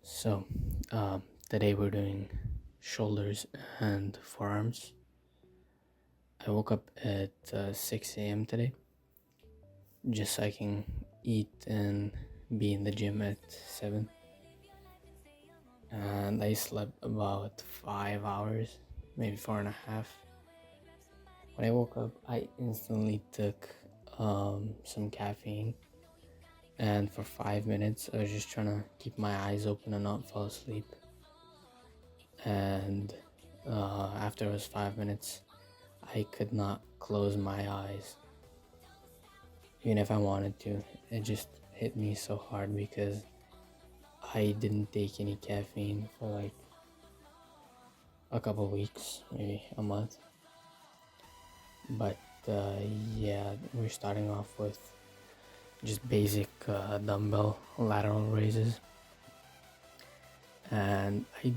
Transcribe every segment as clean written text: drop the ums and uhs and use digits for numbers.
So, today we're doing shoulders and forearms. I woke up at 6 a.m. today just so I can eat and be in the gym at 7. And I slept about 5 hours, maybe 4.5. When I woke up, I instantly took some caffeine. And for 5 minutes, I was just trying to keep my eyes open and not fall asleep. And after it was 5 minutes, I could not close my eyes, even if I wanted to. It just hit me so hard because I didn't take any caffeine for like a couple weeks, maybe a month. But yeah, we're starting off with just basic dumbbell lateral raises. And I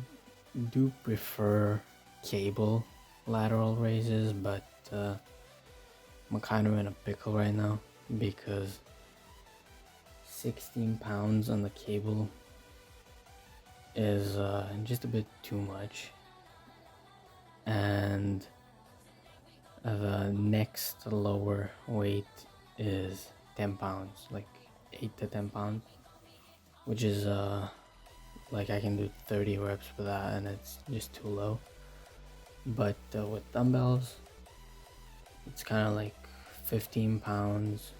do prefer cable lateral raises, but I'm kind of in a pickle right now because 16 pounds on the cable is just a bit too much, and the next lower weight is 10 pounds, like 8 to 10 pounds, which is like I can do 30 reps with that, and it's just too low. But with dumbbells, it's kind of like 15 pounds,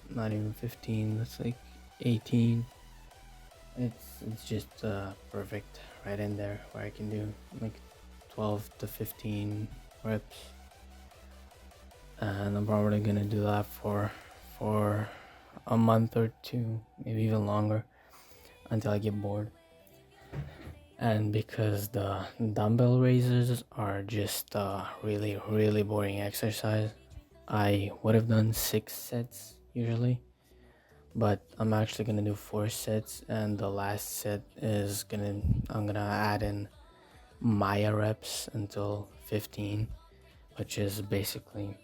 not even 15, that's like 18. It's just perfect right in there where I can do like 12 to 15 reps, and I'm probably gonna do that for a month or two, maybe even longer, until I get bored. And because the dumbbell raises are just really boring exercise, I would have done 6 sets usually, but I'm actually gonna do 4 sets, and the last set is I'm gonna add in Maya reps until 15, which is basically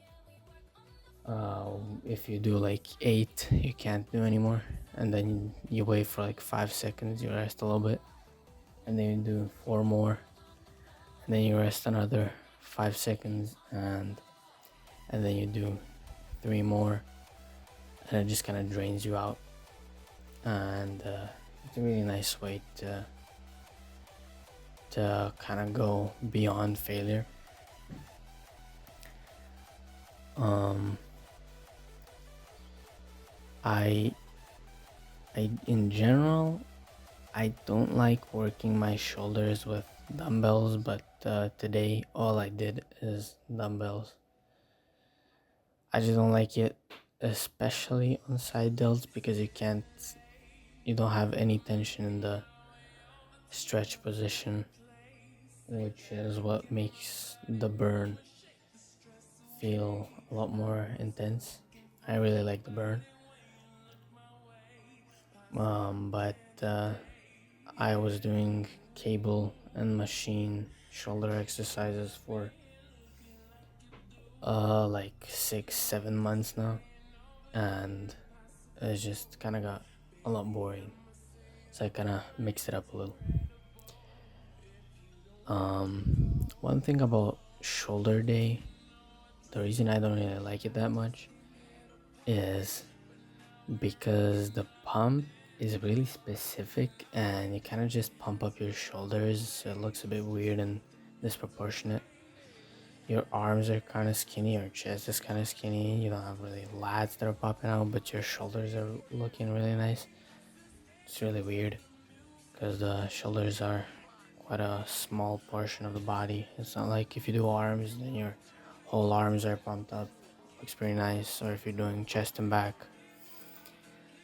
if you do like 8, you can't do anymore, and then you wait for like 5 seconds, you rest a little bit, and then you do 4 more, and then you rest another 5 seconds, and then you do 3 more, and it just kind of drains you out. And it's a really nice way to kind of go beyond failure. I in general, I don't like working my shoulders with dumbbells, but today all I did is dumbbells. I just don't like it, especially on side delts, because you don't have any tension in the stretch position, which is what makes the burn feel a lot more intense. I really like the burn. But I was doing cable and machine shoulder exercises for like 6-7 months now, and it just kind of got a lot boring, so I kind of mixed it up a little. One thing about shoulder day, the reason I don't really like it that much is because the pump is really specific, and you kind of just pump up your shoulders, so it looks a bit weird and disproportionate. Your arms are kind of skinny, your chest is kind of skinny, you don't have really lats that are popping out, but your shoulders are looking really nice. It's really weird because the shoulders are quite a small portion of the body. It's not like if you do arms, then your whole arms are pumped up, looks pretty nice. Or if you're doing chest and back,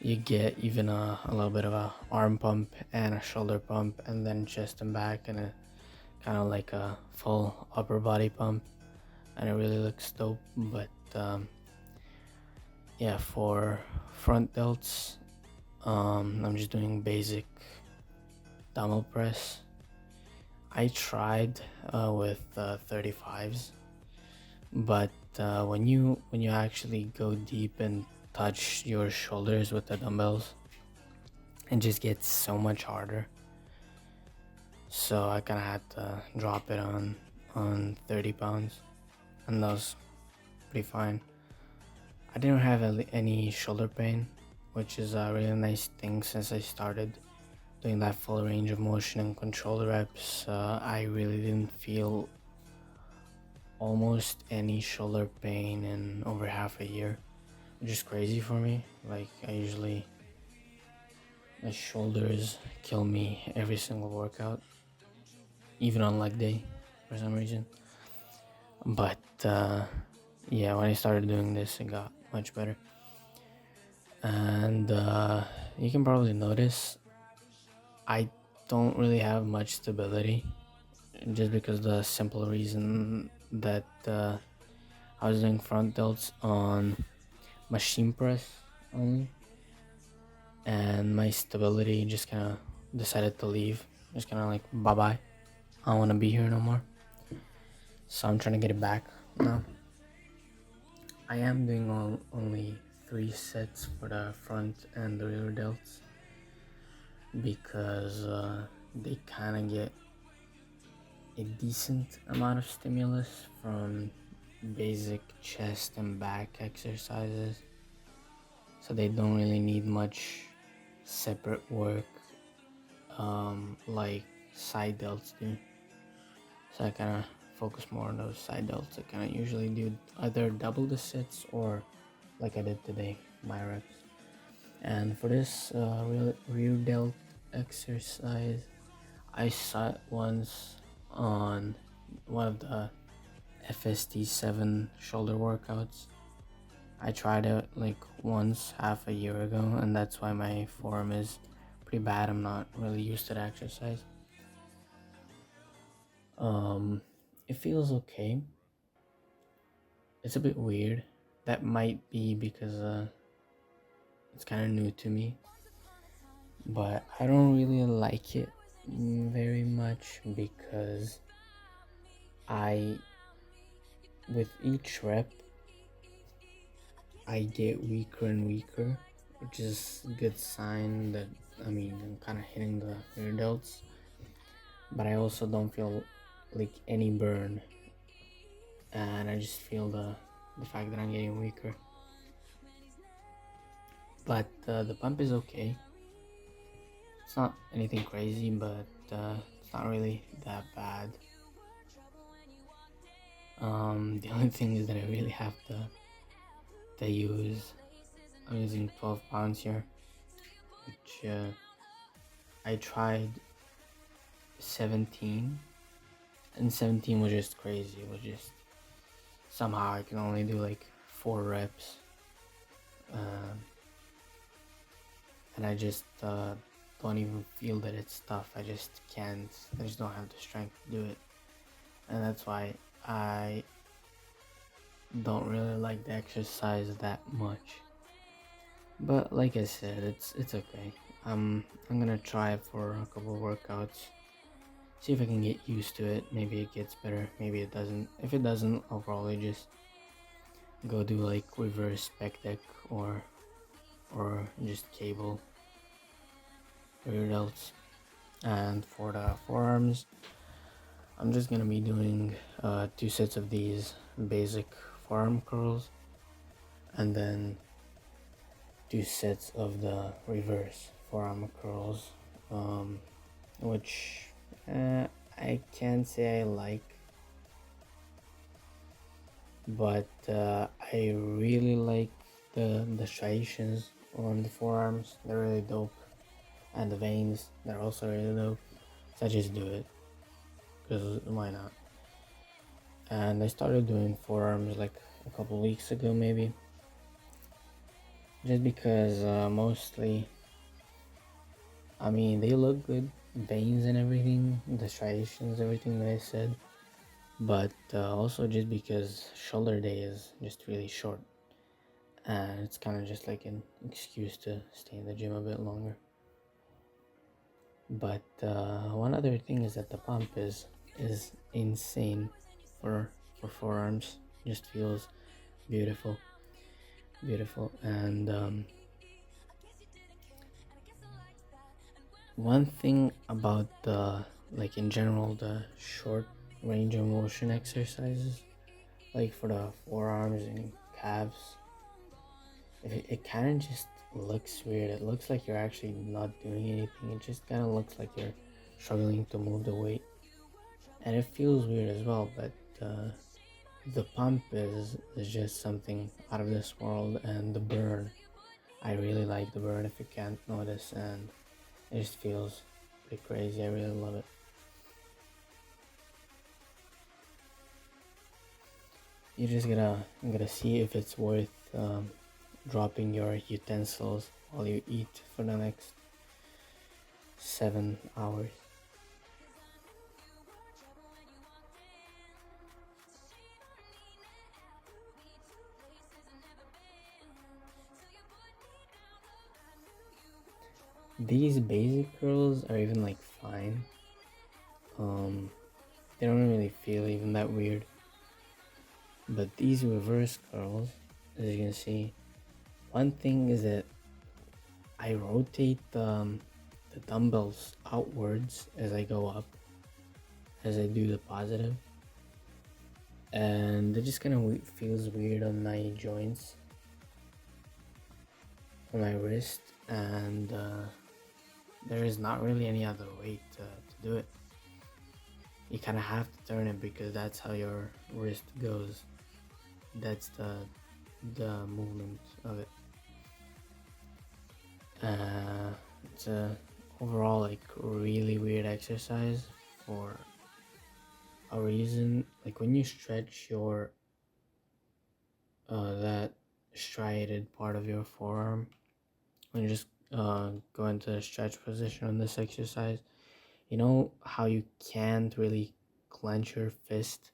you get even a little bit of a arm pump and a shoulder pump, and then chest and back, and a kind of like a full upper body pump, and it really looks dope. But yeah, for front delts, I'm just doing basic dumbbell press. I tried with 35s, but when you actually go deep and touch your shoulders with the dumbbells, it just gets so much harder. so I kind of had to drop it on 30 pounds, and that was pretty fine. I didn't have any shoulder pain, which is a really nice thing. Since I started doing that full range of motion and control reps, I really didn't feel almost any shoulder pain in over half a year, which is crazy for me. Like, my shoulders kill me every single workout, even on leg day for some reason. But yeah, when I started doing this, it got much better. And you can probably notice I don't really have much stability, just because the simple reason that I was doing front delts on machine press only, and my stability just kind of decided to leave. Just kind of like, bye bye, I don't want to be here no more. So I'm trying to get it back now. I am doing only 3 sets for the front and the rear delts, because they kind of get a decent amount of stimulus from basic chest and back exercises, so they don't really need much separate work like side delts do. So I kind of focus more on those side delts. I kind of usually do either double the sets or, like I did today, my reps. And for this rear delt exercise, I saw it once on one of the FST7 shoulder workouts. I tried it like once half a year ago, and that's why my form is pretty bad. I'm not really used to the exercise. It feels okay. It's a bit weird. That might be because it's kind of new to me, but I don't really like it very much, because with each rep I get weaker and weaker, which is a good sign that I'm kind of hitting the rear delts, but I also don't feel like any burn, and I just feel the fact that I'm getting weaker. But the pump is okay. It's not anything crazy, but it's not really that bad. The only thing is that I really have to use. I'm using 12 pounds here, which I tried 17, and 17 was just crazy. It was just somehow I can only do like 4 reps, and I just don't even feel that it's tough. I just can't. I just don't have the strength to do it, and that's why I don't really like the exercise that much. But like I said, it's okay. I'm gonna try it for a couple of workouts, see if I can get used to it. Maybe it gets better, maybe it doesn't. If it doesn't, I'll probably just go do like reverse pec deck or just cable rear delts. And for the forearms, I'm just gonna be doing 2 sets of these basic forearm curls, and then 2 sets of the reverse forearm curls, which I can't say I like, but I really like the striations on the forearms. They're really dope, and the veins, they're also really dope. So I just do it because why not? And I started doing forearms like a couple weeks ago, maybe, just because mostly, they look good, veins and everything, the striations, everything that I said, but also just because shoulder day is just really short, and it's kind of just like an excuse to stay in the gym a bit longer. But one other thing is that the pump is insane for forearms. Just feels beautiful, and one thing about the like in general, the short range of motion exercises, like for the forearms and calves, it kind of just looks weird. It looks like you're actually not doing anything. It just kind of looks like you're struggling to move the weight, and it feels weird as well. But the pump is just something out of this world, and the burn. I really like the burn. If you can't notice, and it just feels pretty crazy. I really love it. You just gotta see if it's worth dropping your utensils while you eat for the next 7 hours. These basic curls are even like fine. Um, they don't really feel even that weird. But these reverse curls, as you can see, one thing is that I rotate the dumbbells outwards as I go up, as I do the positive, and it just kind of feels weird on my joints, on my wrist, and there is not really any other way to do it. You kind of have to turn it because that's how your wrist goes. That's the movement of it. It's a overall like really weird exercise for a reason. Like when you stretch your that striated part of your forearm, when you just go into the stretch position on this exercise, you know how you can't really clench your fist.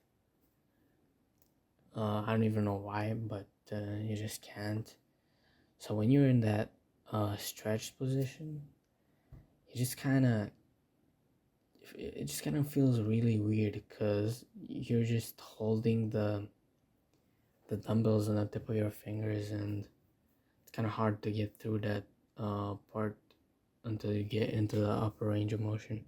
I don't even know why, but you just can't. So when you're in that stretched position, you just kind of it just kind of feels really weird because you're just holding the dumbbells on the tip of your fingers, and it's kind of hard to get through that part until you get into the upper range of motion.